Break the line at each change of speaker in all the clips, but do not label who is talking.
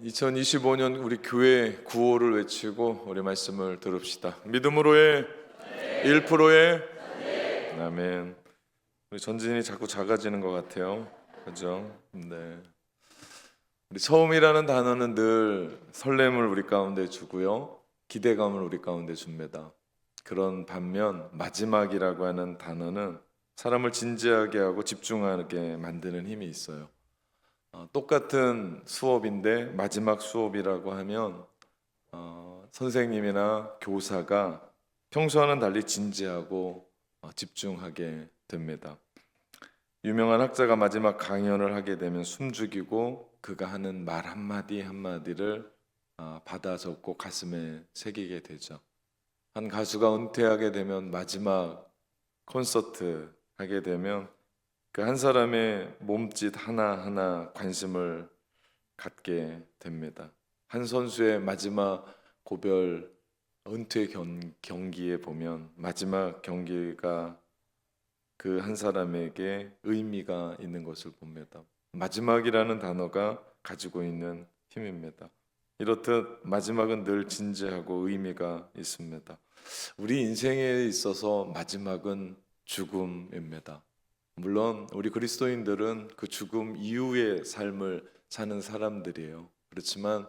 2025년 우리 교회 구호를 외치고 우리 말씀을 들읍시다. 믿음으로의 1%의 아멘. 우리 전진이 자꾸 작아지는 것 같아요. 그죠? 네. 우리 처음이라는 단어는 늘 설렘을 우리 가운데 주고요, 기대감을 우리 가운데 줍니다. 그런 반면 마지막이라고 하는 단어는 사람을 진지하게 하고 집중하게 만드는 힘이 있어요. 똑같은 수업인데 마지막 수업이라고 하면 선생님이나 교사가 평소와는 달리 진지하고 집중하게 됩니다. 유명한 학자가 마지막 강연을 하게 되면 숨죽이고 그가 하는 말 한마디 한마디를 받아 적고 가슴에 새기게 되죠. 한 가수가 은퇴하게 되면 마지막 콘서트 하게 되면 그 한 사람의 몸짓 하나하나 관심을 갖게 됩니다. 한 선수의 마지막 고별 은퇴 경기에 보면 마지막 경기가 그 한 사람에게 의미가 있는 것을 봅니다. 마지막이라는 단어가 가지고 있는 힘입니다. 이렇듯 마지막은 늘 진지하고 의미가 있습니다. 우리 인생에 있어서 마지막은 죽음입니다. 물론 우리 그리스도인들은 그 죽음 이후의 삶을 사는 사람들이에요. 그렇지만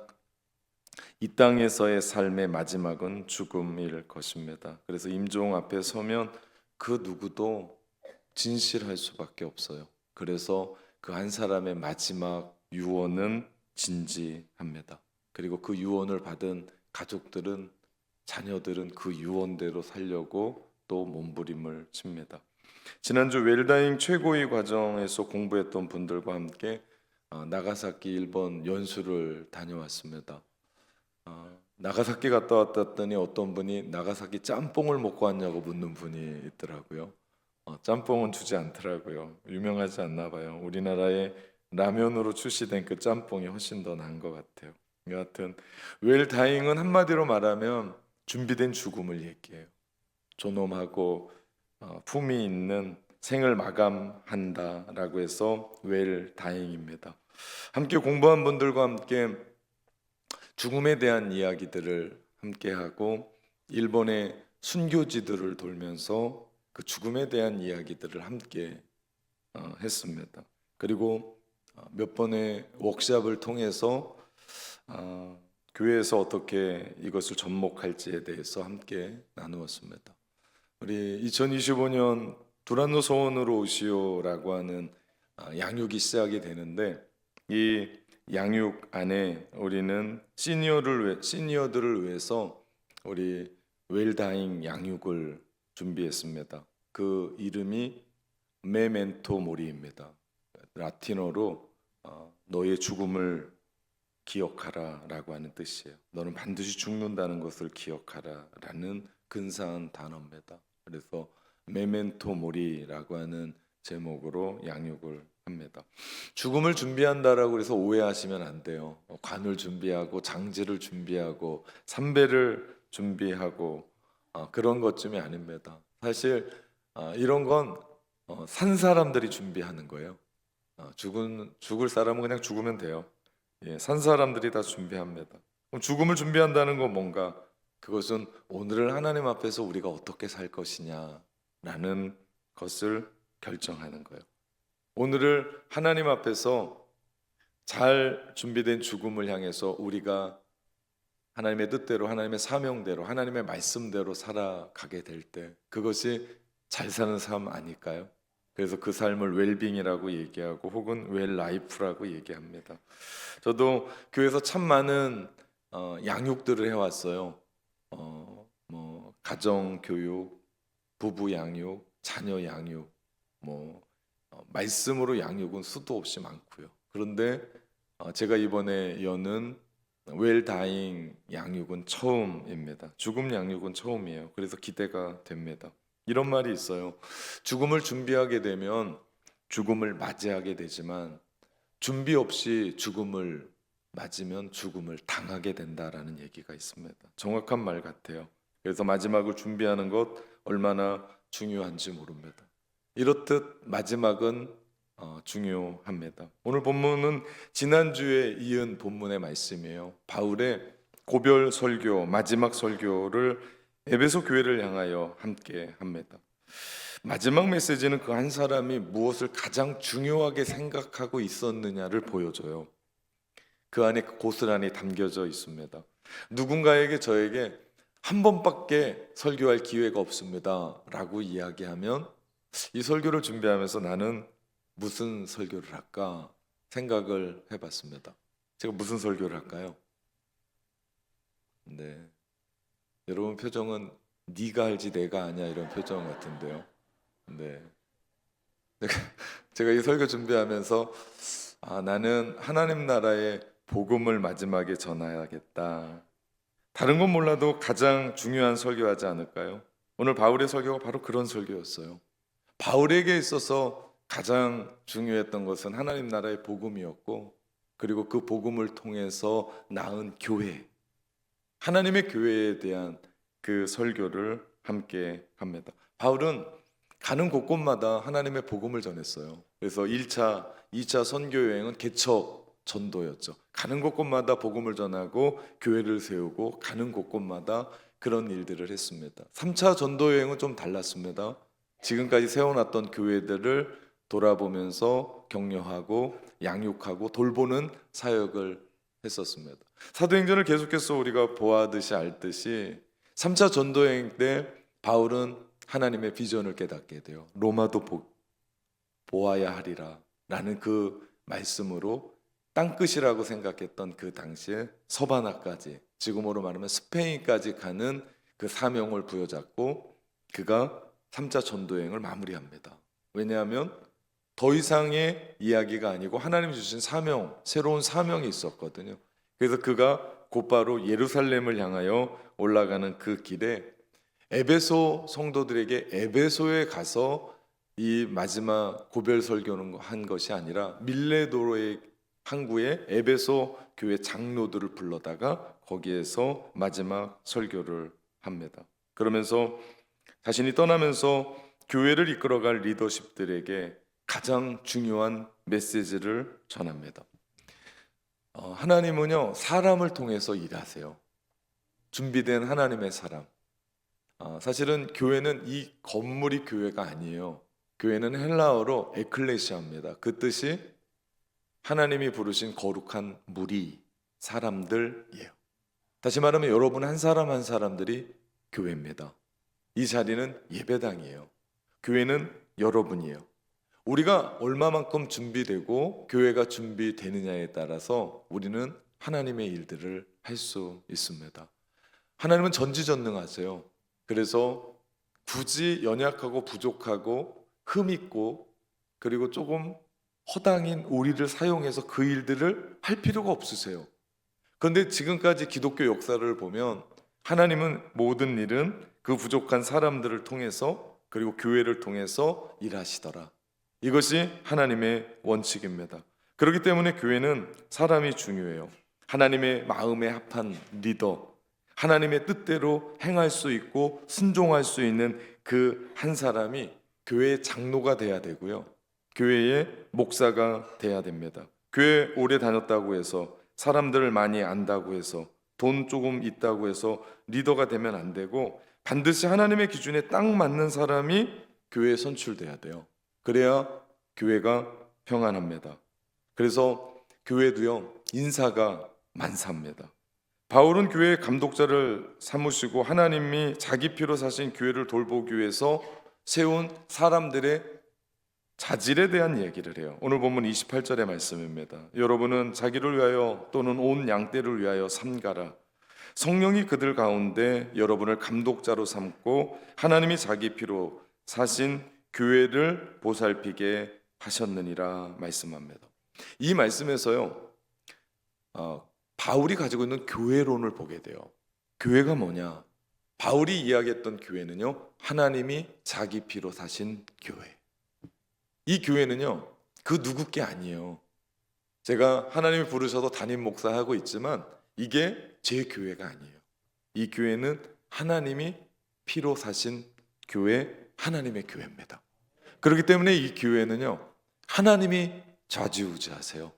이 땅에서의 삶의 마지막은 죽음일 것입니다. 그래서 임종 앞에 서면 그 누구도 진실할 수밖에 없어요. 그래서 그 한 사람의 마지막 유언은 진지합니다. 그리고 그 유언을 받은 가족들은, 자녀들은 그 유언대로 살려고 또 몸부림을 칩니다. 지난주 웰다잉 최고위 과정에서 공부했던 분들과 함께 나가사키 일본 연수를 다녀왔습니다. 나가사키 갔다 왔더니 어떤 분이 나가사키 짬뽕을 먹고 왔냐고 묻는 분이 있더라고요. 짬뽕은 주지 않더라고요. 유명하지 않나 봐요. 우리나라의 라면으로 출시된 그 짬뽕이 훨씬 더 나은 것 같아요. 여하튼 웰다잉은 한마디로 말하면 준비된 죽음을 얘기해요. 존엄하고 품위 있는 생을 마감한다라고 해서 웰다잉입니다. 함께 공부한 분들과 함께 죽음에 대한 이야기들을 함께하고 일본의 순교지들을 돌면서 그 죽음에 대한 이야기들을 함께 했습니다. 그리고 몇 번의 워크숍을 통해서 교회에서 어떻게 이것을 접목할지에 대해서 함께 나누었습니다. 우리 2025년 두란노 소원으로 오시오라고 하는 양육이 시작이 되는데, 이 양육 안에 우리는 시니어들을 위해서 우리 웰다잉 양육을 준비했습니다. 그 이름이 메멘토 모리입니다. 라틴어로 너의 죽음을 기억하라 라고 하는 뜻이에요. 너는 반드시 죽는다는 것을 기억하라 라는 근사한 단어입니다. 그래서 메멘토 모리라고 하는 제목으로 양육을 합니다. 죽음을 준비한다라고 해서 오해하시면 안 돼요. 관을 준비하고 장지를 준비하고 삼배를 준비하고 그런 것쯤이 아닙니다. 사실 이런 건 산 사람들이 준비하는 거예요. 죽을 사람은 그냥 죽으면 돼요. 산 사람들이 다 준비합니다. 그럼 죽음을 준비한다는 건 뭔가? 그것은 오늘을 하나님 앞에서 우리가 어떻게 살 것이냐라는 것을 결정하는 거예요. 오늘을 하나님 앞에서 잘 준비된 죽음을 향해서 우리가 하나님의 뜻대로, 하나님의 사명대로, 하나님의 말씀대로 살아가게 될 때 그것이 잘 사는 삶 아닐까요? 그래서 그 삶을 웰빙이라고 얘기하고 혹은 웰라이프라고 얘기합니다. 저도 교회에서 참 많은 양육들을 해왔어요. 가정 교육, 부부 양육, 자녀 양육, 말씀으로 양육은 수도 없이 많고요. 그런데 제가 이번에 여는 웰다잉 양육은 처음입니다. 죽음 양육은 처음이에요. 그래서 기대가 됩니다. 이런 말이 있어요. 죽음을 준비하게 되면 죽음을 맞이하게 되지만 준비 없이 죽음을 맞으면 죽음을 당하게 된다라는 얘기가 있습니다. 정확한 말 같아요. 그래서 마지막을 준비하는 것 얼마나 중요한지 모릅니다. 이렇듯 마지막은 중요합니다. 오늘 본문은 지난주에 이은 본문의 말씀이에요. 바울의 고별 설교, 마지막 설교를 에베소 교회를 향하여 함께 합니다. 마지막 메시지는 그 한 사람이 무엇을 가장 중요하게 생각하고 있었느냐를 보여줘요. 그 안에 고스란히 담겨져 있습니다. 누군가에게 저에게 한 번밖에 설교할 기회가 없습니다 라고 이야기하면 이 설교를 준비하면서 나는 무슨 설교를 할까 생각을 해봤습니다. 제가 무슨 설교를 할까요? 네, 여러분 표정은 네가 알지 내가 아냐 이런 표정 같은데요. 네, 제가 이 설교 준비하면서 나는 하나님 나라의 복음을 마지막에 전해야겠다. 다른 건 몰라도 가장 중요한 설교하지 않을까요? 오늘 바울의 설교가 바로 그런 설교였어요. 바울에게 있어서 가장 중요했던 것은 하나님 나라의 복음이었고, 그리고 그 복음을 통해서 낳은 교회, 하나님의 교회에 대한 그 설교를 함께 합니다. 바울은 가는 곳곳마다 하나님의 복음을 전했어요. 그래서 1차, 2차 선교 여행은 개척 전도였죠. 가는 곳곳마다 복음을 전하고 교회를 세우고 가는 곳곳마다 그런 일들을 했습니다. 3차 전도 여행은 좀 달랐습니다. 지금까지 세워놨던 교회들을 돌아보면서 격려하고 양육하고 돌보는 사역을 했었습니다. 사도행전을 계속해서 우리가 보아듯이 알듯이 3차 전도여행 때 바울은 하나님의 비전을 깨닫게 돼요. 로마도 보아야 하리라 라는 그 말씀으로 땅끝이라고 생각했던 그 당시에 서바나까지, 지금으로 말하면 스페인까지 가는 그 사명을 부여잡고 그가 3차 전도여행을 마무리합니다. 왜냐하면 더 이상의 이야기가 아니고 하나님 주신 사명, 새로운 사명이 있었거든요. 그래서 그가 곧바로 예루살렘을 향하여 올라가는 그 길에 에베소 성도들에게 에베소에 가서 이 마지막 고별 설교는 한 것이 아니라 밀레도의 항구의 에베소 교회 장로들을 불러다가 거기에서 마지막 설교를 합니다. 그러면서 자신이 떠나면서 교회를 이끌어갈 리더십들에게 가장 중요한 메시지를 전합니다. 하나님은요, 사람을 통해서 일하세요. 준비된 하나님의 사람. 사실은 교회는 이 건물이 교회가 아니에요. 교회는 헬라어로 에클레시아입니다. 그 뜻이 하나님이 부르신 거룩한 무리, 사람들이에요. 다시 말하면 여러분 한 사람 한 사람들이 교회입니다. 이 자리는 예배당이에요. 교회는 여러분이에요. 우리가 얼마만큼 준비되고 교회가 준비되느냐에 따라서 우리는 하나님의 일들을 할 수 있습니다. 하나님은 전지전능하세요. 그래서 굳이 연약하고 부족하고 흠있고 그리고 조금 허당인 우리를 사용해서 그 일들을 할 필요가 없으세요. 그런데 지금까지 기독교 역사를 보면 하나님은 모든 일은 그 부족한 사람들을 통해서 그리고 교회를 통해서 일하시더라. 이것이 하나님의 원칙입니다. 그렇기 때문에 교회는 사람이 중요해요. 하나님의 마음에 합한 리더, 하나님의 뜻대로 행할 수 있고 순종할 수 있는 그 한 사람이 교회의 장로가 돼야 되고요. 교회의 목사가 돼야 됩니다. 교회 오래 다녔다고 해서 사람들을 많이 안다고 해서 돈 조금 있다고 해서 리더가 되면 안 되고 반드시 하나님의 기준에 딱 맞는 사람이 교회에 선출돼야 돼요. 그래야 교회가 평안합니다. 그래서 교회도요, 인사가 만사입니다. 바울은 교회의 감독자를 삼으시고 하나님이 자기 피로 사신 교회를 돌보기 위해서 세운 사람들의 자질에 대한 얘기를 해요. 오늘 본문 28절의 말씀입니다. 여러분은 자기를 위하여 또는 온 양떼를 위하여 삼가라. 성령이 그들 가운데 여러분을 감독자로 삼고 하나님이 자기 피로 사신 교회를 보살피게 하셨느니라 말씀합니다. 이 말씀에서요, 바울이 가지고 있는 교회론을 보게 돼요. 교회가 뭐냐? 바울이 이야기했던 교회는요, 하나님이 자기 피로 사신 교회. 이 교회는요, 그 누구 게 아니에요. 제가 하나님이 부르셔서 담임 목사하고 있지만 이게 제 교회가 아니에요. 이 교회는 하나님이 피로 사신 교회, 하나님의 교회입니다. 그렇기 때문에 이 교회는요, 하나님이 좌지우지하세요.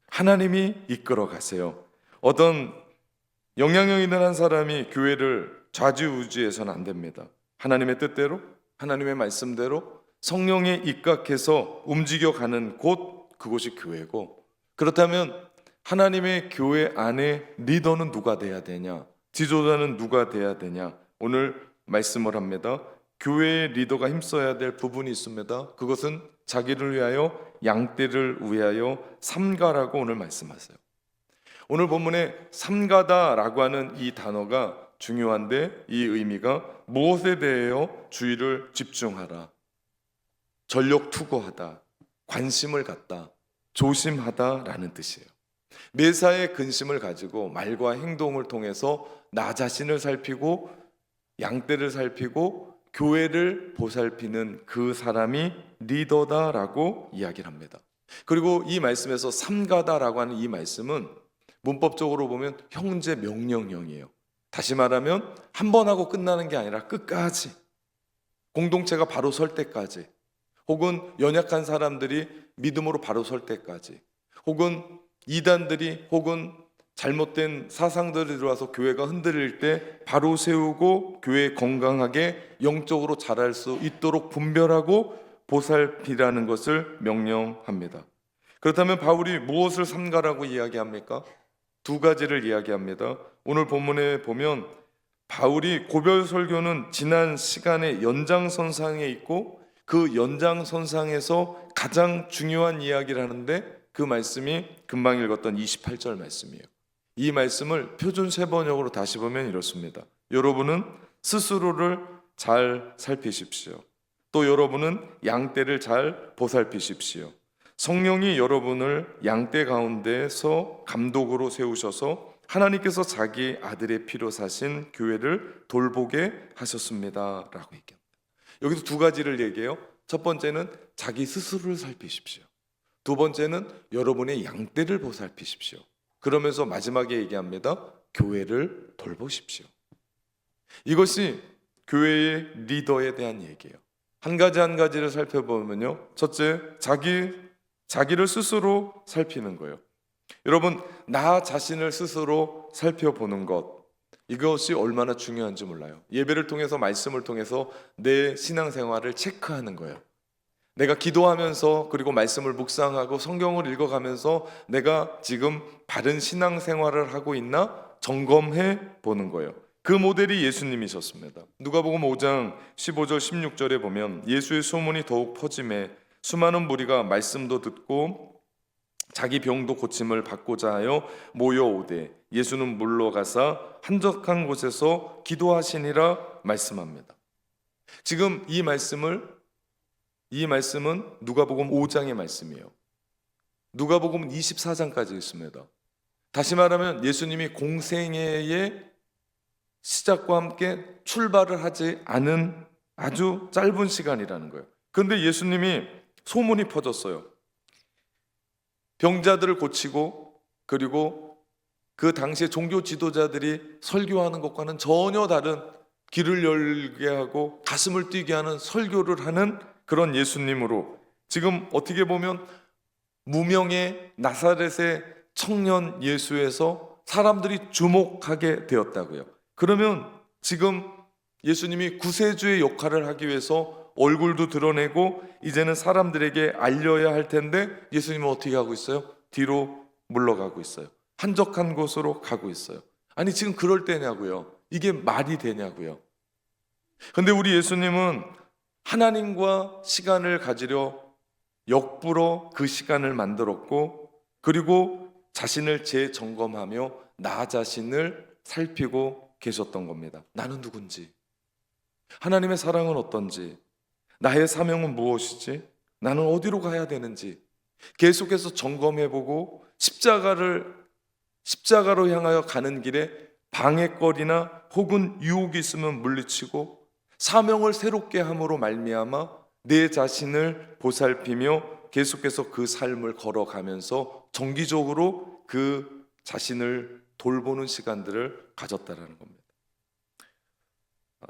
하나님이 이끌어 가세요. 어떤 영향력 있는 한 사람이 교회를 좌지우지해서는 안 됩니다. 하나님의 뜻대로, 하나님의 말씀대로 성령에 입각해서 움직여가는 곳, 그곳이 교회고, 그렇다면 하나님의 교회 안에 리더는 누가 돼야 되냐, 지도자는 누가 돼야 되냐, 오늘 말씀을 합니다. 교회의 리더가 힘써야 될 부분이 있습니다. 그것은 자기를 위하여, 양떼를 위하여 삼가라고 오늘 말씀하세요. 오늘 본문에 삼가다라고 하는 이 단어가 중요한데, 이 의미가 무엇에 대하여 주의를 집중하라, 전력 투구하다, 관심을 갖다, 조심하다라는 뜻이에요. 매사에 근심을 가지고 말과 행동을 통해서 나 자신을 살피고 양떼를 살피고 교회를 보살피는 그 사람이 리더다라고 이야기를 합니다. 그리고 이 말씀에서 삼가다라고 하는 이 말씀은 문법적으로 보면 형제 명령형이에요. 다시 말하면 한 번 하고 끝나는 게 아니라 끝까지, 공동체가 바로 설 때까지, 혹은 연약한 사람들이 믿음으로 바로 설 때까지, 혹은 이단들이, 혹은 잘못된 사상들이 들어와서 교회가 흔들릴 때 바로 세우고 교회 건강하게 영적으로 자랄 수 있도록 분별하고 보살피라는 것을 명령합니다. 그렇다면 바울이 무엇을 삼가라고 이야기합니까? 두 가지를 이야기합니다. 오늘 본문에 보면 바울이 고별 설교는 지난 시간의 연장선상에 있고 그 연장선상에서 가장 중요한 이야기를 하는데, 그 말씀이 금방 읽었던 28절 말씀이에요. 이 말씀을 표준 세번역으로 다시 보면 이렇습니다. 여러분은 스스로를 잘 살피십시오. 또 여러분은 양떼를 잘 보살피십시오. 성령이 여러분을 양떼 가운데서 감독으로 세우셔서 하나님께서 자기 아들의 피로 사신 교회를 돌보게 하셨습니다 라고 얘기합니다. 여기서 두 가지를 얘기해요. 첫 번째는 자기 스스로를 살피십시오. 두 번째는 여러분의 양떼를 보살피십시오. 그러면서 마지막에 얘기합니다. 교회를 돌보십시오. 이것이 교회의 리더에 대한 얘기예요. 한 가지 한 가지를 살펴보면요, 첫째, 자기를 스스로 살피는 거예요. 여러분, 나 자신을 스스로 살펴보는 것, 이것이 얼마나 중요한지 몰라요. 예배를 통해서, 말씀을 통해서 내 신앙생활을 체크하는 거예요. 내가 기도하면서, 그리고 말씀을 묵상하고 성경을 읽어가면서 내가 지금 바른 신앙생활을 하고 있나 점검해 보는 거예요. 그 모델이 예수님이셨습니다. 누가복음 5장 15절 16절에 보면 예수의 소문이 더욱 퍼짐에 수많은 무리가 말씀도 듣고 자기 병도 고침을 받고자 하여 모여오되 예수는 물러가사 한적한 곳에서 기도하시니라 말씀합니다. 지금 이 말씀은 누가복음 5장의 말씀이에요. 누가복음 24장까지 있습니다. 다시 말하면 예수님이 공생애의 시작과 함께 출발을 하지 않은 아주 짧은 시간이라는 거예요. 그런데 예수님이 소문이 퍼졌어요. 병자들을 고치고, 그리고 그 당시에 종교 지도자들이 설교하는 것과는 전혀 다른, 귀를 열게 하고 가슴을 뛰게 하는 설교를 하는 그런 예수님으로, 지금 어떻게 보면 무명의 나사렛의 청년 예수에서 사람들이 주목하게 되었다고요. 그러면 지금 예수님이 구세주의 역할을 하기 위해서 얼굴도 드러내고 이제는 사람들에게 알려야 할 텐데 예수님은 어떻게 하고 있어요? 뒤로 물러가고 있어요. 한적한 곳으로 가고 있어요. 아니, 지금 그럴 때냐고요. 이게 말이 되냐고요. 근데 우리 예수님은 하나님과 시간을 가지려 역부러 그 시간을 만들었고, 그리고 자신을 재점검하며 나 자신을 살피고 계셨던 겁니다. 나는 누군지, 하나님의 사랑은 어떤지, 나의 사명은 무엇이지, 나는 어디로 가야 되는지 계속해서 점검해보고 십자가로 향하여 가는 길에 방해거리나 혹은 유혹이 있으면 물리치고 사명을 새롭게 함으로 말미암아 내 자신을 보살피며 계속해서 그 삶을 걸어가면서 정기적으로 그 자신을 돌보는 시간들을 가졌다라는 겁니다.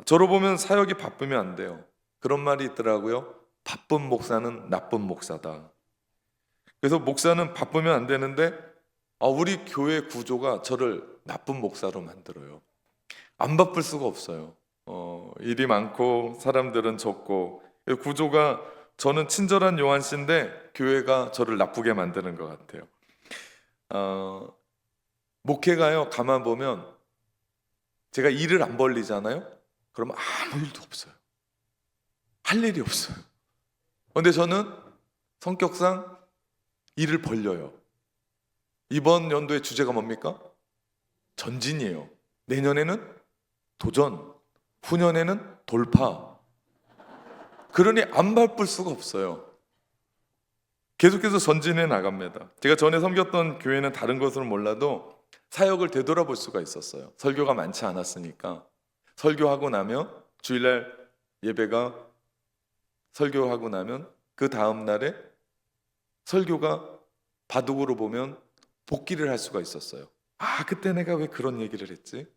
저로 보면 사역이 바쁘면 안 돼요. 그런 말이 있더라고요. 바쁜 목사는 나쁜 목사다. 그래서 목사는 바쁘면 안 되는데 우리 교회 구조가 저를 나쁜 목사로 만들어요. 안 바쁠 수가 없어요. 일이 많고 사람들은 적고 구조가, 저는 친절한 요한 씨인데 교회가 저를 나쁘게 만드는 것 같아요. 목회가요, 가만 보면 제가 일을 안 벌리잖아요. 그럼 아무 일도 없어요. 할 일이 없어요. 근데 저는 성격상 일을 벌려요. 이번 연도의 주제가 뭡니까? 전진이에요. 내년에는 도전, 후년에는 돌파. 그러니 안 바쁠 수가 없어요. 계속해서 전진해 나갑니다. 제가 전에 섬겼던 교회는 다른 것으로 몰라도 사역을 되돌아볼 수가 있었어요. 설교가 많지 않았으니까. 설교하고 나면 주일날 예배가, 설교하고 나면 그 다음 날에 설교가 바둑으로 보면 복기를 할 수가 있었어요. 그때 내가 왜 그런 얘기를 했지?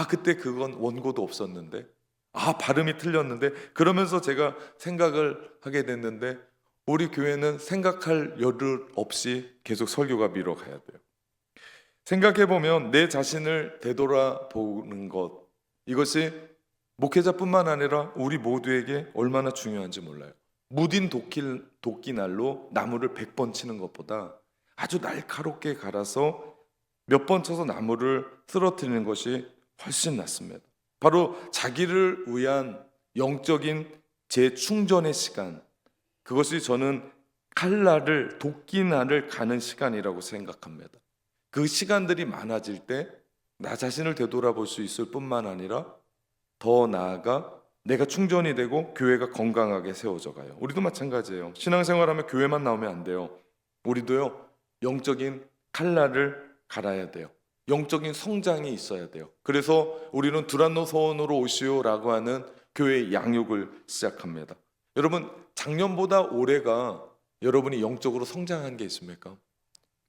그때 그건 원고도 없었는데, 발음이 틀렸는데, 그러면서 제가 생각을 하게 됐는데, 우리 교회는 생각할 여를 없이 계속 설교가 미뤄가야 돼요. 생각해보면 내 자신을 되돌아보는 것, 이것이 목회자뿐만 아니라 우리 모두에게 얼마나 중요한지 몰라요. 무딘 도끼날로 나무를 100번 치는 것보다 아주 날카롭게 갈아서 몇 번 쳐서 나무를 쓰러뜨리는 것이 훨씬 낫습니다. 바로 자기를 위한 영적인 재충전의 시간, 그것이 저는 도끼날을 가는 시간이라고 생각합니다. 그 시간들이 많아질 때 나 자신을 되돌아볼 수 있을 뿐만 아니라 더 나아가 내가 충전이 되고 교회가 건강하게 세워져 가요. 우리도 마찬가지예요. 신앙생활하면 교회만 나오면 안 돼요. 우리도요, 영적인 칼날을 갈아야 돼요. 영적인 성장이 있어야 돼요. 그래서 우리는 두란노 서원으로 오시오라고 하는 교회의 양육을 시작합니다. 여러분, 작년보다 올해가 여러분이 영적으로 성장한 게 있습니까?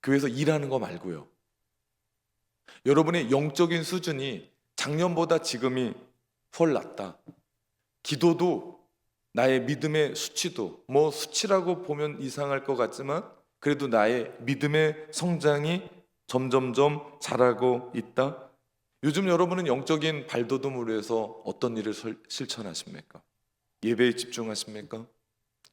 교회에서 일하는 거 말고요. 여러분의 영적인 수준이 작년보다 지금이 훨 낫다. 기도도, 나의 믿음의 수치도, 수치라고 보면 이상할 것 같지만 그래도 나의 믿음의 성장이 점점점 자라고 있다. 요즘 여러분은 영적인 발돋움을 위해서 어떤 일을 실천하십니까? 예배에 집중하십니까?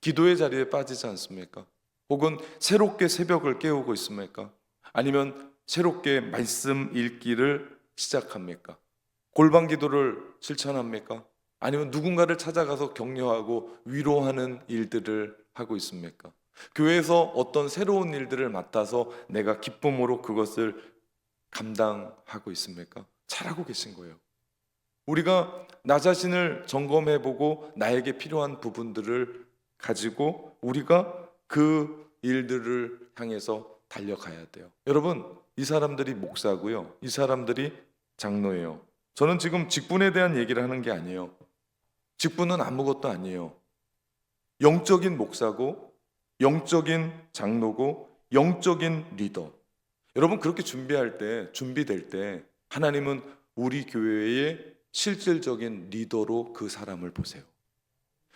기도의 자리에 빠지지 않습니까? 혹은 새롭게 새벽을 깨우고 있습니까? 아니면 새롭게 말씀 읽기를 시작합니까? 골방 기도를 실천합니까? 아니면 누군가를 찾아가서 격려하고 위로하는 일들을 하고 있습니까? 교회에서 어떤 새로운 일들을 맡아서 내가 기쁨으로 그것을 감당하고 있습니까? 잘하고 계신 거예요. 우리가 나 자신을 점검해보고 나에게 필요한 부분들을 가지고 우리가 그 일들을 향해서 달려가야 돼요. 여러분, 이 사람들이 목사고요, 이 사람들이 장로예요. 저는 지금 직분에 대한 얘기를 하는 게 아니에요. 직분은 아무것도 아니에요. 영적인 목사고, 영적인 장로고, 영적인 리더. 여러분, 그렇게 준비될 때 하나님은 우리 교회의 실질적인 리더로 그 사람을 보세요.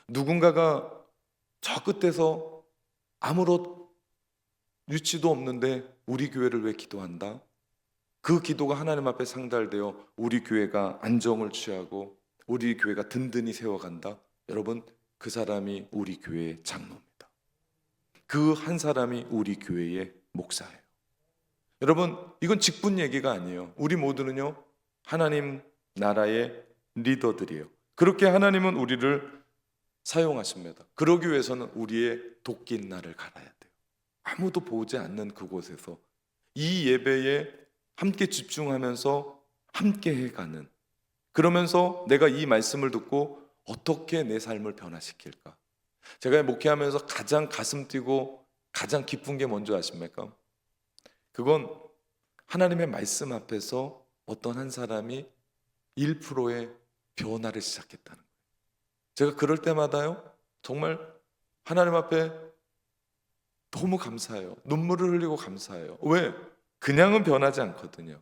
누군가가 저 끝에서 아무런 유치도 없는데 우리 교회를 왜 기도한다? 그 기도가 하나님 앞에 상달되어 우리 교회가 안정을 취하고 우리 교회가 든든히 세워간다. 여러분, 그 사람이 우리 교회의 장로입니다. 그 한 사람이 우리 교회의 목사예요. 여러분, 이건 직분 얘기가 아니에요. 우리 모두는요, 하나님 나라의 리더들이에요. 그렇게 하나님은 우리를 사용하십니다. 그러기 위해서는 우리의 도끼날을 갈아야 돼요. 아무도 보지 않는 그곳에서 이 예배에 함께 집중하면서 함께 해가는, 그러면서 내가 이 말씀을 듣고 어떻게 내 삶을 변화시킬까? 제가 목회하면서 가장 가슴 뛰고 가장 기쁜 게 뭔지 아십니까? 그건 하나님의 말씀 앞에서 어떤 한 사람이 1%의 변화를 시작했다는 거예요. 제가 그럴 때마다요, 정말 하나님 앞에 너무 감사해요. 눈물을 흘리고 감사해요. 왜? 그냥은 변하지 않거든요.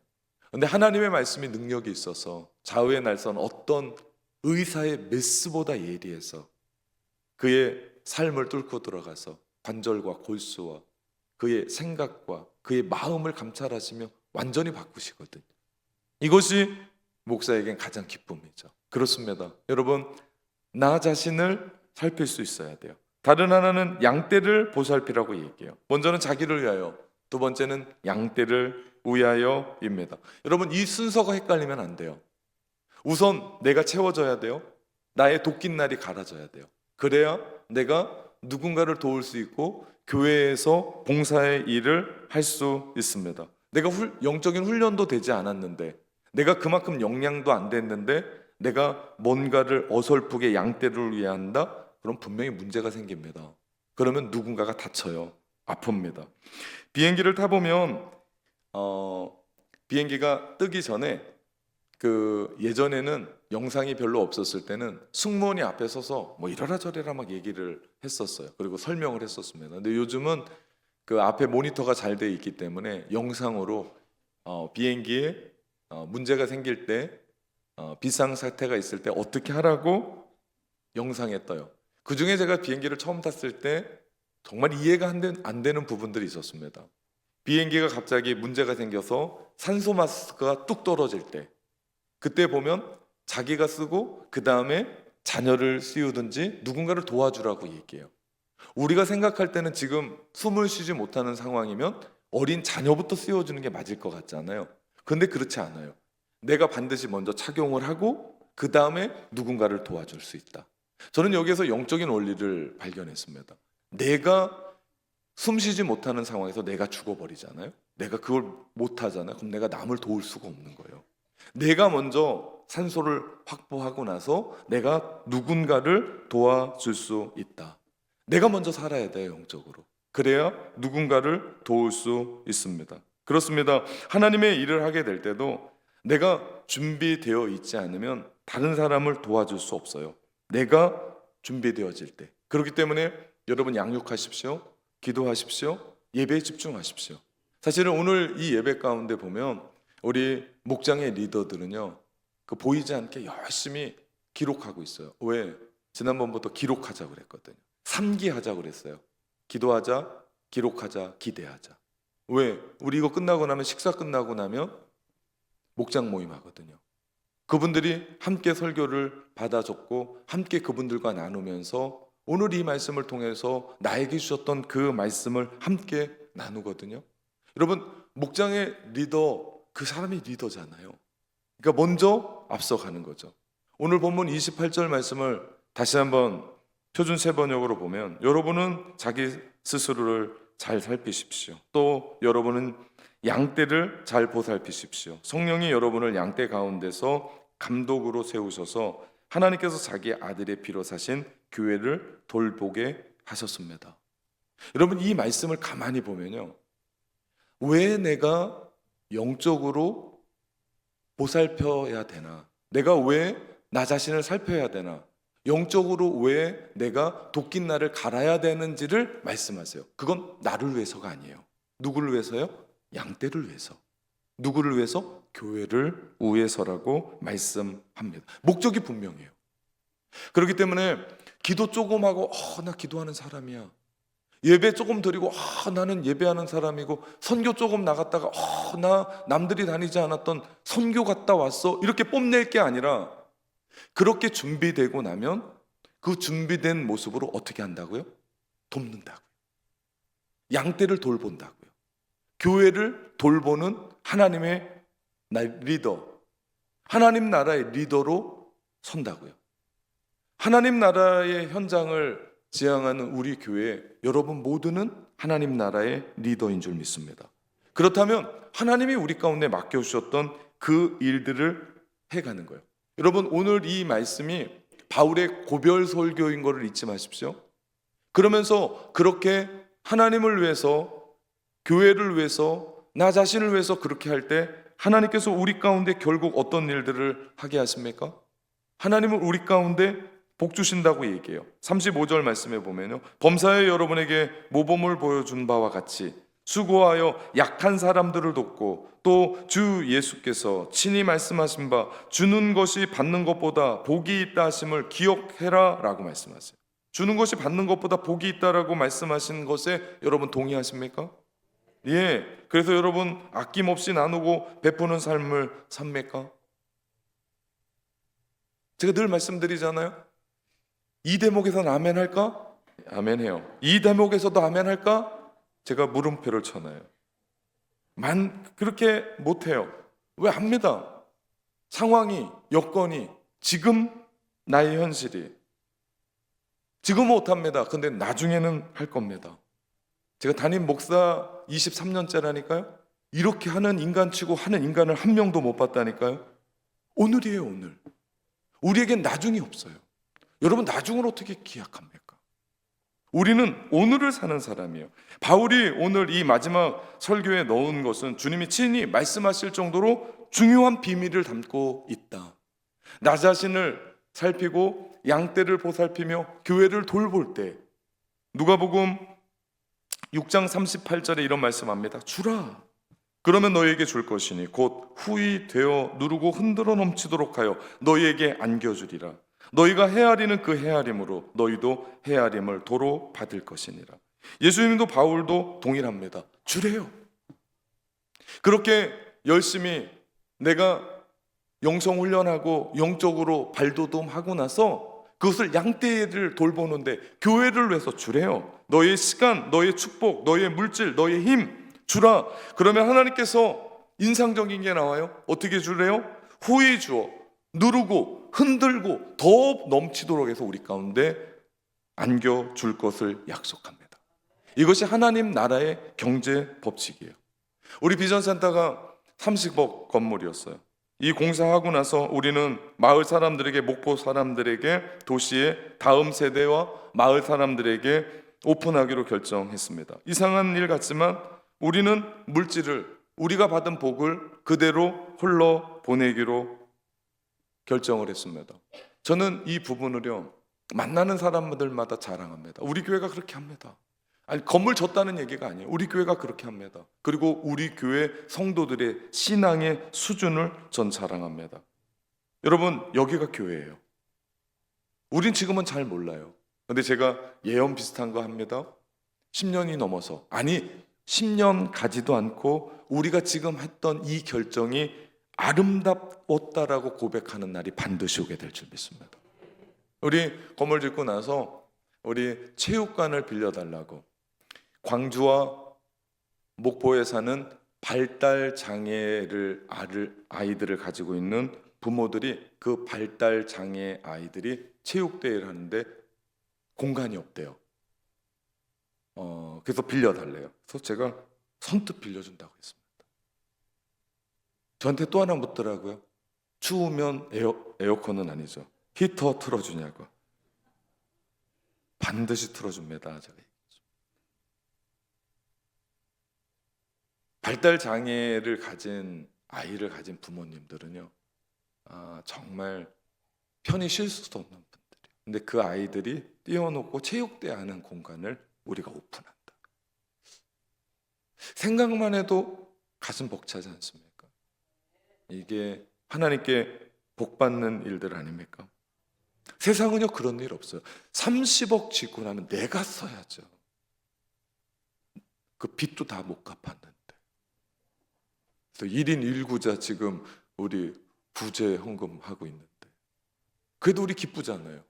근데 하나님의 말씀이 능력이 있어서 좌우의 날선 어떤 의사의 메스보다 예리해서 그의 삶을 뚫고 들어가서 관절과 골수와 그의 생각과 그의 마음을 감찰하시며 완전히 바꾸시거든요. 이것이 목사에겐 가장 기쁨이죠. 그렇습니다. 여러분, 나 자신을 살필 수 있어야 돼요. 다른 하나는 양떼를 보살피라고 얘기해요. 먼저는 자기를 위하여, 두 번째는 양떼를 위하여입니다. 여러분, 이 순서가 헷갈리면 안 돼요. 우선 내가 채워져야 돼요. 나의 도끼 날이 갈아져야 돼요. 그래야 내가 누군가를 도울 수 있고 교회에서 봉사의 일을 할 수 있습니다. 내가 영적인 훈련도 되지 않았는데, 내가 그만큼 역량도 안 됐는데 내가 뭔가를 어설프게 양떼를 위해 한다? 그럼 분명히 문제가 생깁니다. 그러면 누군가가 다쳐요. 아픕니다. 비행기를 타보면 비행기가 뜨기 전에 예전에는 영상이 별로 없었을 때는 승무원이 앞에 서서 뭐 이러라 저래라 막 얘기를 했었어요. 그리고 설명을 했었습니다. 근데 요즘은 그 앞에 모니터가 잘 돼 있기 때문에 영상으로 비행기에 문제가 생길 때, 비상사태가 있을 때 어떻게 하라고 영상에 떠요. 그 중에 제가 비행기를 처음 탔을 때 정말 이해가 안 되는 부분들이 있었습니다. 비행기가 갑자기 문제가 생겨서 산소 마스크가 뚝 떨어질 때, 그때 보면 자기가 쓰고 그 다음에 자녀를 씌우든지 누군가를 도와주라고 얘기해요. 우리가 생각할 때는 지금 숨을 쉬지 못하는 상황이면 어린 자녀부터 씌워주는 게 맞을 것 같잖아요. 근데 그렇지 않아요. 내가 반드시 먼저 착용을 하고 그 다음에 누군가를 도와줄 수 있다. 저는 여기에서 영적인 원리를 발견했습니다. 내가 숨 쉬지 못하는 상황에서 내가 죽어버리잖아요. 내가 그걸 못하잖아요. 그럼 내가 남을 도울 수가 없는 거예요. 내가 먼저 산소를 확보하고 나서 내가 누군가를 도와줄 수 있다. 내가 먼저 살아야 돼요, 영적으로. 그래야 누군가를 도울 수 있습니다. 그렇습니다. 하나님의 일을 하게 될 때도 내가 준비되어 있지 않으면 다른 사람을 도와줄 수 없어요. 내가 준비되어질 때. 그렇기 때문에 여러분 양육하십시오. 기도하십시오. 예배에 집중하십시오. 사실은 오늘 이 예배 가운데 보면 우리 목장의 리더들은요, 보이지 않게 열심히 기록하고 있어요. 왜? 지난번부터 기록하자고 그랬거든요. 3기 하자고 그랬어요. 기도하자, 기록하자, 기대하자. 왜? 우리 이거 끝나고 나면, 식사 끝나고 나면 목장 모임 하거든요. 그분들이 함께 설교를 받아줬고 함께 그분들과 나누면서 오늘 이 말씀을 통해서 나에게 주셨던 그 말씀을 함께 나누거든요. 여러분, 목장의 리더, 그 사람이 리더잖아요. 그러니까 먼저 앞서가는 거죠. 오늘 본문 28절 말씀을 다시 한번 표준 세번역으로 보면, 여러분은 자기 스스로를 잘 살피십시오. 또 여러분은 양떼를 잘 보살피십시오. 성령이 여러분을 양떼 가운데서 감독으로 세우셔서 하나님께서 자기 아들의 피로 사신 교회를 돌보게 하셨습니다. 여러분, 이 말씀을 가만히 보면요, 왜 내가 영적으로 보살펴야 되나? 내가 왜 나 자신을 살펴야 되나? 영적으로 왜 내가 도끼날을 갈아야 되는지를 말씀하세요. 그건 나를 위해서가 아니에요. 누구를 위해서요? 양떼를 위해서. 누구를 위해서? 교회를 위해서라고 말씀합니다. 목적이 분명해요. 그렇기 때문에 기도 조금 하고 나 기도하는 사람이야, 예배 조금 드리고 나는 예배하는 사람이고, 선교 조금 나갔다가 나 남들이 다니지 않았던 선교 갔다 왔어, 이렇게 뽐낼 게 아니라, 그렇게 준비되고 나면 그 준비된 모습으로 어떻게 한다고요? 돕는다고요. 양떼를 돌본다고요. 교회를 돌보는 하나님의 리더, 하나님 나라의 리더로 선다고요. 하나님 나라의 현장을 지향하는 우리 교회 여러분 모두는 하나님 나라의 리더인 줄 믿습니다. 그렇다면 하나님이 우리 가운데 맡겨주셨던 그 일들을 해가는 거예요. 여러분, 오늘 이 말씀이 바울의 고별 설교인 것을 잊지 마십시오. 그러면서 그렇게 하나님을 위해서, 교회를 위해서, 나 자신을 위해서 그렇게 할 때 하나님께서 우리 가운데 결국 어떤 일들을 하게 하십니까? 하나님은 우리 가운데 복 주신다고 얘기해요. 35절 말씀에 보면요, 범사에 여러분에게 모범을 보여준 바와 같이 수고하여 약한 사람들을 돕고, 또 주 예수께서 친히 말씀하신 바 주는 것이 받는 것보다 복이 있다 하심을 기억해라 라고 말씀하세요. 주는 것이 받는 것보다 복이 있다라고 말씀하신 것에 여러분 동의하십니까? 예, 그래서 여러분 아낌없이 나누고 베푸는 삶을 삽니까? 제가 늘 말씀드리잖아요. 이 대목에서는 아멘 할까? 아멘 해요. 이 대목에서도 아멘 할까? 제가 물음표를 쳐놔요. 그렇게 못해요. 왜? 합니다. 상황이, 여건이, 지금 나의 현실이. 지금은 못합니다. 근데 나중에는 할 겁니다. 제가 담임 목사 23년째라니까요. 이렇게 하는 인간치고 하는 인간을 한 명도 못 봤다니까요. 오늘이에요, 오늘. 우리에겐 나중이 없어요. 여러분, 나중을 어떻게 기약합니까? 우리는 오늘을 사는 사람이에요. 바울이 오늘 이 마지막 설교에 넣은 것은 주님이 친히 말씀하실 정도로 중요한 비밀을 담고 있다. 나 자신을 살피고 양떼를 보살피며 교회를 돌볼 때 누가복음 6장 38절에 이런 말씀합니다. 주라, 그러면 너희에게 줄 것이니 곧 후히 되어 누르고 흔들어 넘치도록 하여 너희에게 안겨주리라. 너희가 헤아리는 그 헤아림으로 너희도 헤아림을 도로 받을 것이니라. 예수님도 바울도 동일합니다. 주래요. 그렇게 열심히 내가 영성훈련하고 영적으로 발돋움하고 나서 그것을 양떼를 돌보는데 교회를 위해서 주래요. 너의 시간, 너의 축복, 너의 물질, 너의 힘 주라. 그러면 하나님께서 인상적인 게 나와요. 어떻게 주래요? 후히 주어 누르고 흔들고 더 넘치도록 해서 우리 가운데 안겨줄 것을 약속합니다. 이것이 하나님 나라의 경제 법칙이에요. 우리 비전센터가 30억 건물이었어요. 이 공사하고 나서 우리는 마을 사람들에게, 목포 사람들에게, 도시의 다음 세대와 마을 사람들에게 오픈하기로 결정했습니다. 이상한 일 같지만 우리는 물질을, 우리가 받은 복을 그대로 흘러 보내기로 결정을 했습니다. 저는 이 부분을요, 만나는 사람들마다 자랑합니다. 우리 교회가 그렇게 합니다. 아니, 건물 졌다는 얘기가 아니에요. 우리 교회가 그렇게 합니다. 그리고 우리 교회 성도들의 신앙의 수준을 전 자랑합니다. 여러분, 여기가 교회예요. 우린 지금은 잘 몰라요. 근데 제가 예언 비슷한 거 합니다. 10년이 넘어서, 아니 10년 가지도 않고 우리가 지금 했던 이 결정이 아름다웠다라고 고백하는 날이 반드시 오게 될 줄 믿습니다. 우리 건물 짓고 나서 우리 체육관을 빌려달라고 광주와 목포에 사는 발달 장애를 아이들을 가지고 있는 부모들이 그 발달 장애 아이들이 체육대회를 하는데 공간이 없대요. 그래서 빌려달래요. 그래서 제가 선뜻 빌려준다고 했습니다. 저한테 또 하나 묻더라고요. 추우면 에어컨은 아니죠. 히터 틀어주냐고. 반드시 틀어줍니다. 제가 발달 장애를 가진 아이를 가진 부모님들은요, 정말 편히 쉴 수도 없는 분들이에요. 근데 그 아이들이 띄워놓고 체육대회 하는 공간을 우리가 오픈한다. 생각만 해도 가슴 벅차지 않습니까? 이게 하나님께 복받는 일들 아닙니까? 세상은요 그런 일 없어요. 30억 짓고 나면 내가 써야죠. 그 빚도 다 못 갚았는데. 그래서 1인 1구자 지금 우리 부재 헌금하고 있는데 그래도 우리 기쁘잖아요.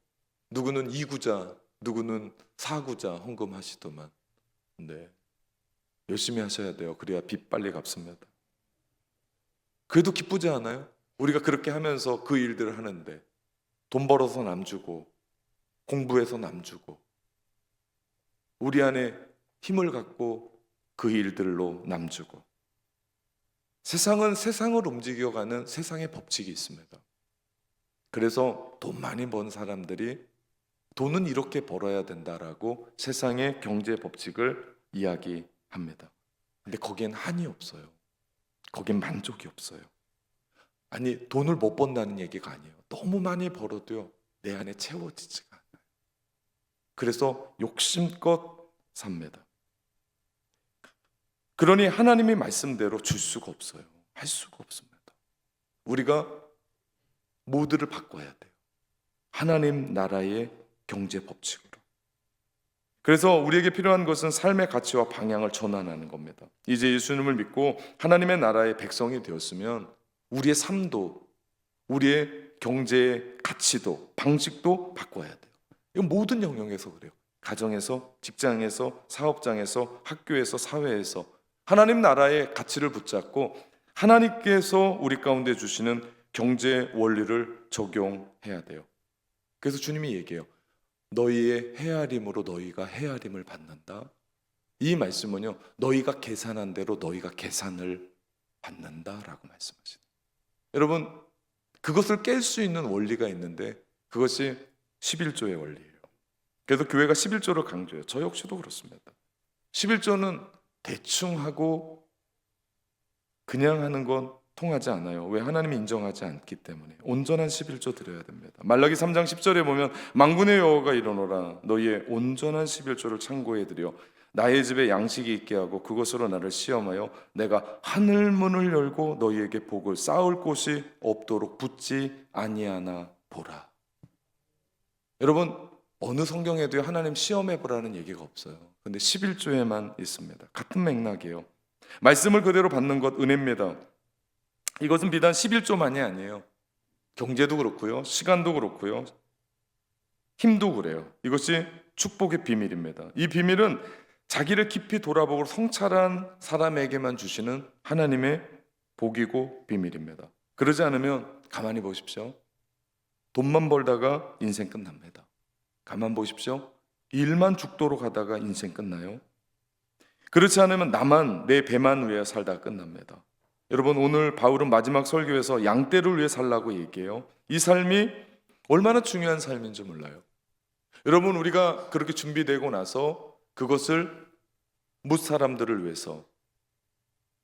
누구는 2구자, 누구는 4구자 헌금하시더만. 네, 열심히 하셔야 돼요. 그래야 빚 빨리 갚습니다. 그래도 기쁘지 않아요? 우리가 그렇게 하면서 그 일들을 하는데 돈 벌어서 남 주고 공부해서 남 주고 우리 안에 힘을 갖고 그 일들로 남 주고. 세상은 세상을 움직여가는 세상의 법칙이 있습니다. 그래서 돈 많이 번 사람들이 돈은 이렇게 벌어야 된다라고 세상의 경제 법칙을 이야기합니다. 근데 거기엔 한이 없어요. 거긴 만족이 없어요. 아니, 돈을 못 번다는 얘기가 아니에요. 너무 많이 벌어도요 내 안에 채워지지가 않아요. 그래서 욕심껏 삽니다. 그러니 하나님의 말씀대로 줄 수가 없어요. 할 수가 없습니다. 우리가 모두를 바꿔야 돼요. 하나님 나라의 경제 법칙으로. 그래서 우리에게 필요한 것은 삶의 가치와 방향을 전환하는 겁니다. 이제 예수님을 믿고 하나님의 나라의 백성이 되었으면 우리의 삶도, 우리의 경제의 가치도, 방식도 바꿔야 돼요. 이건 모든 영역에서 그래요. 가정에서, 직장에서, 사업장에서, 학교에서, 사회에서 하나님 나라의 가치를 붙잡고 하나님께서 우리 가운데 주시는 경제 원리를 적용해야 돼요. 그래서 주님이 얘기해요. 너희의 헤아림으로 너희가 헤아림을 받는다. 이 말씀은요, 너희가 계산한 대로 너희가 계산을 받는다라고 말씀하시죠. 여러분, 그것을 깰 수 있는 원리가 있는데 그것이 11조의 원리예요. 그래서 교회가 11조를 강조해요. 저 역시도 그렇습니다. 11조는 대충 하고 그냥 하는 건 통하지 않아요. 왜? 하나님이 인정하지 않기 때문에. 온전한 11조 드려야 됩니다. 말라기 3장 10절에 보면 만군의 여호와가 이르노라 너희의 온전한 11조를 창고에 들여 나의 집에 양식이 있게 하고 그것으로 나를 시험하여 내가 하늘 문을 열고 너희에게 복을 쌓을 곳이 없도록 붙지 아니하나 보라. 여러분, 어느 성경에도 하나님 시험해 보라는 얘기가 없어요. 근데 11조에만 있습니다. 같은 맥락이에요. 말씀을 그대로 받는 것 은혜입니다. 이것은 비단 11조만이 아니에요. 경제도 그렇고요, 시간도 그렇고요, 힘도 그래요. 이것이 축복의 비밀입니다. 이 비밀은 자기를 깊이 돌아보고 성찰한 사람에게만 주시는 하나님의 복이고 비밀입니다. 그러지 않으면 가만히 보십시오. 돈만 벌다가 인생 끝납니다. 가만 보십시오. 일만 죽도록 하다가 인생 끝나요. 그렇지 않으면 나만, 내 배만 위해 살다가 끝납니다. 여러분, 오늘 바울은 마지막 설교에서 양떼를 위해 살라고 얘기해요. 이 삶이 얼마나 중요한 삶인지 몰라요. 여러분, 우리가 그렇게 준비되고 나서 그것을 뭇 사람들을 위해서,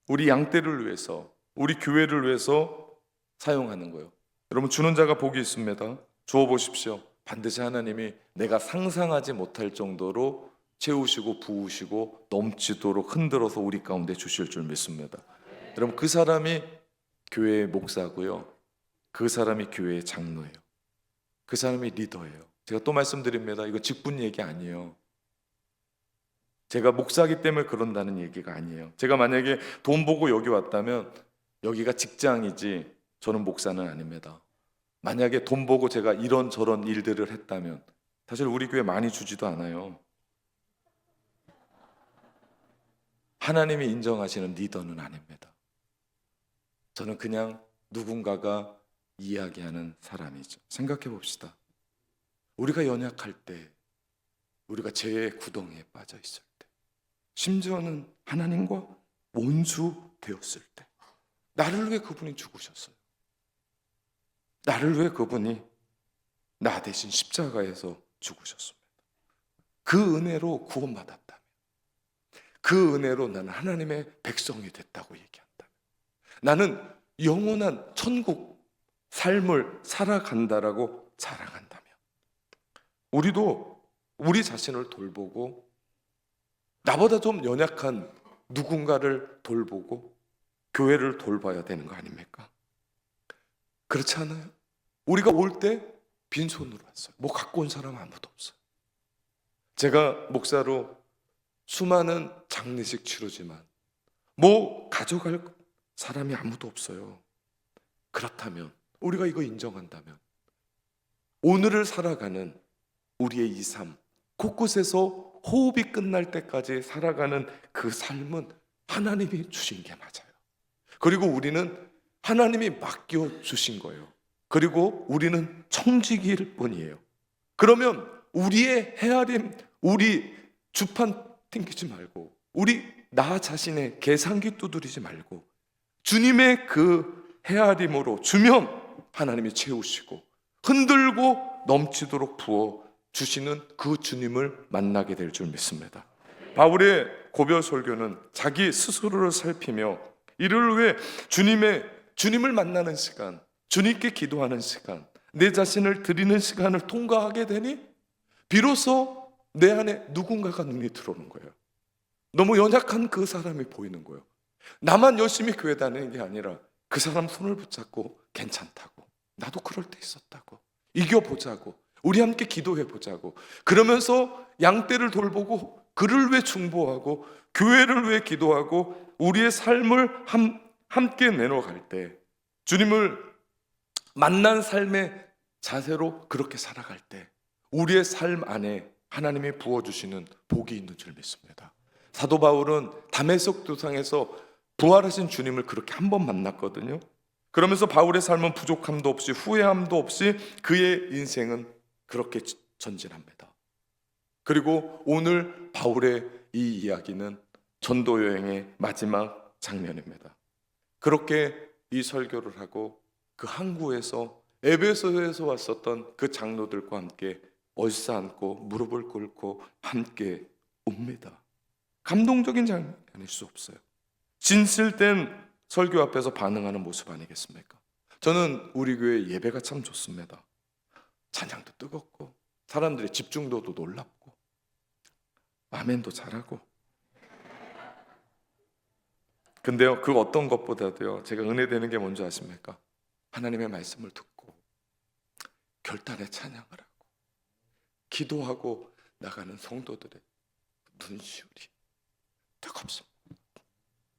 우리 양떼를 위해서, 우리 교회를 위해서 사용하는 거예요. 여러분, 주는 자가 복이 있습니다. 주어 보십시오. 반드시 하나님이 내가 상상하지 못할 정도로 채우시고 부으시고 넘치도록 흔들어서 우리 가운데 주실 줄 믿습니다. 여러분, 그 사람이 교회의 목사고요, 그 사람이 교회의 장로예요. 그 사람이 리더예요. 제가 또 말씀드립니다. 이거 직분 얘기 아니에요. 제가 목사기 때문에 그런다는 얘기가 아니에요. 제가 만약에 돈 보고 여기 왔다면 여기가 직장이지 저는 목사는 아닙니다. 만약에 돈 보고 제가 이런저런 일들을 했다면 사실 우리 교회 많이 주지도 않아요. 하나님이 인정하시는 리더는 아닙니다. 저는 그냥 누군가가 이야기하는 사람이죠. 생각해 봅시다. 우리가 연약할 때, 우리가 죄의 구덩이에 빠져 있을 때, 심지어는 하나님과 원수 되었을 때, 나를 위해 그분이 죽으셨어요. 나를 위해 그분이 나 대신 십자가에서 죽으셨습니다. 그 은혜로 구원받았다면, 그 은혜로 나는 하나님의 백성이 됐다고 얘기한다면, 나는 영원한 천국 삶을 살아간다라고 자랑한다면, 우리도 우리 자신을 돌보고 나보다 좀 연약한 누군가를 돌보고 교회를 돌봐야 되는 거 아닙니까? 그렇지 않아요? 우리가 올 때 빈손으로 왔어요. 뭐 갖고 온 사람 아무도 없어요. 제가 목사로 수많은 장례식 치르지만 뭐 가져갈 사람이 아무도 없어요. 그렇다면, 우리가 이거 인정한다면 오늘을 살아가는 우리의 이 삶, 곳곳에서 호흡이 끝날 때까지 살아가는 그 삶은 하나님이 주신 게 맞아요. 그리고 우리는 하나님이 맡겨주신 거예요. 그리고 우리는 청지기일 뿐이에요. 그러면 우리의 헤아림, 우리 주판 튕기지 말고, 우리 나 자신의 계산기 두드리지 말고 주님의 그 헤아림으로 주면 하나님이 채우시고 흔들고 넘치도록 부어 주시는 그 주님을 만나게 될 줄 믿습니다. 바울의 고별 설교는 자기 스스로를 살피며 이를 위해 주님을 만나는 시간, 주님께 기도하는 시간, 내 자신을 드리는 시간을 통과하게 되니 비로소 내 안에 누군가가 눈이 들어오는 거예요. 너무 연약한 그 사람이 보이는 거예요. 나만 열심히 교회 다니는 게 아니라 그 사람 손을 붙잡고 괜찮다고, 나도 그럴 때 있었다고, 이겨보자고, 우리 함께 기도해 보자고. 그러면서 양떼를 돌보고 그를 위해 중보하고 교회를 위해 기도하고 우리의 삶을 함께 내놓아갈 때, 주님을 만난 삶의 자세로 그렇게 살아갈 때 우리의 삶 안에 하나님이 부어주시는 복이 있는 줄 믿습니다. 사도 바울은 다메섹 도상에서 부활하신 주님을 그렇게 한 번 만났거든요. 그러면서 바울의 삶은 부족함도 없이 후회함도 없이 그의 인생은 그렇게 전진합니다. 그리고 오늘 바울의 이 이야기는 전도 여행의 마지막 장면입니다. 그렇게 이 설교를 하고 그 항구에서 에베소에서 왔었던 그 장로들과 함께 얼싸안고 무릎을 꿇고 함께 웁니다. 감동적인 장면일 수 없어요. 진실된 설교 앞에서 반응하는 모습 아니겠습니까? 저는 우리 교회 예배가 참 좋습니다. 찬양도 뜨겁고 사람들의 집중도도 놀랍고 아멘도 잘하고. 근데요, 그 어떤 것보다도요, 제가 은혜되는 게 뭔지 아십니까? 하나님의 말씀을 듣고 결단의 찬양을 하고 기도하고 나가는 성도들의 눈시울이 뜨겁습니다.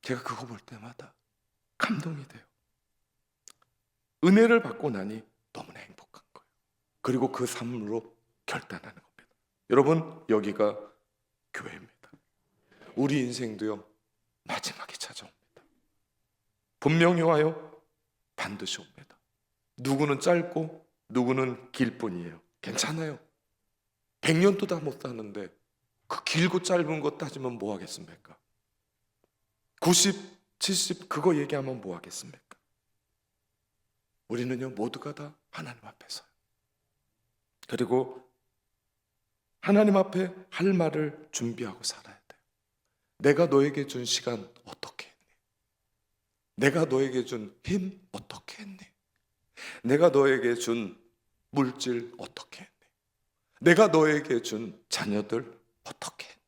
제가 그거 볼 때마다 감동이 돼요. 은혜를 받고 나니 너무나 행복한 거예요. 그리고 그 삶으로 결단하는 겁니다. 여러분, 여기가 교회입니다. 우리 인생도요, 마지막에 찾아옵니다. 분명히 와요. 반드시 옵니다. 누구는 짧고 누구는 길 뿐이에요. 괜찮아요. 100년도 다 못 사는데 그 길고 짧은 거 따지면 뭐 하겠습니까? 90, 70 그거 얘기하면 뭐 하겠습니까? 우리는요, 모두가 다 하나님 앞에서요. 그리고 하나님 앞에 할 말을 준비하고 살아야 돼요. 내가 너에게 준 시간 어떻게 했니? 내가 너에게 준 힘 어떻게 했니? 내가 너에게 준 물질 어떻게 했니? 내가 너에게 준 자녀들 어떻게 했니?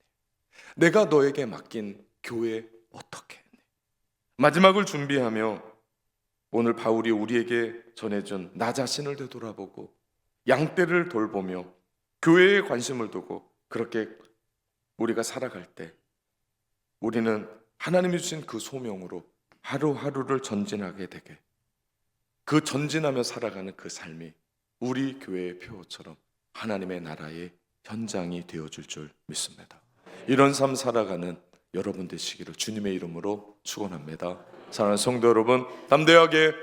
내가 너에게 맡긴 교회 어떻게 했니? 마지막을 준비하며 오늘 바울이 우리에게 전해준 나 자신을 되돌아보고 양떼를 돌보며 교회에 관심을 두고 그렇게 우리가 살아갈 때 우리는 하나님이 주신 그 소명으로 하루하루를 전진하게 되게, 그 전진하며 살아가는 그 삶이 우리 교회의 표처럼 하나님의 나라의 현장이 되어줄 줄 믿습니다. 이런 삶 살아가는 여러분 되시기를 주님의 이름으로 축원합니다. 사랑하는 성도 여러분, 담대하게